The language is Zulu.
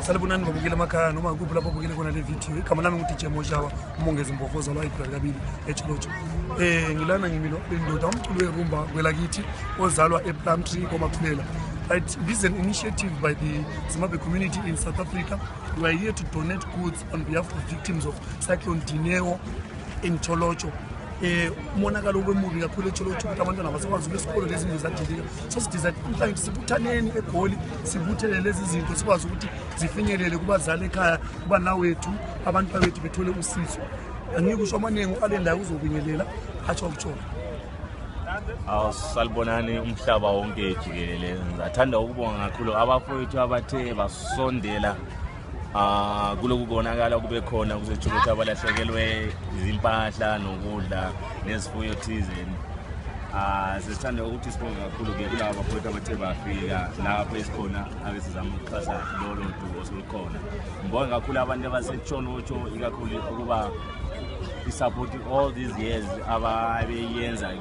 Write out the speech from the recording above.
salibonani babukele emakhaya noma kuphi lapho babukele khona le video. Igama lami nguDJ umongezi Mbofoza la ibrother kabili eTsholotsho. Ngilana ngimilo bendoda umculo werumba kwelakithi ozalwa ePlumtree koMaphulela. Right, this is an initiative by the Zimbabwe community in South Africa. We are here to donate goods on behalf of victims of Cyclone Dineo in Tsholotsho. Umonakalo wemubi kakhulu eTsholotsho ukuthi abantwana basakwazi besikolo lezindlu zadilika. So sidizayina mhlawumbe sibuthaneni eGoli sibuthele lezi zinto sikwazi ukuthi zifinyelele kubazali ekhaya kuba nawethu abantu bethu bethole usizo. Angikusho amanengi alendayo uzobingelela atsho ukutsho. Salibonani umhlaba wonke jikelele. Ngizathanda ukubonga kakhulu abafowethu abathe basondela kuloku kubonakala kube khona kuzeTsholotsho abalahlekelwe izimpahla nokudla nezifuyo thizeni. Sithanda ukuthi sibonge kakhulu ke kulabo bafowethu abathe bafika lapho esikhona abesizama ukuxhasa lolo duo olukhona. Ngibonga kakhulu abantu abaseTsholotsho ikakhulu ukuba support all these years ababeyenza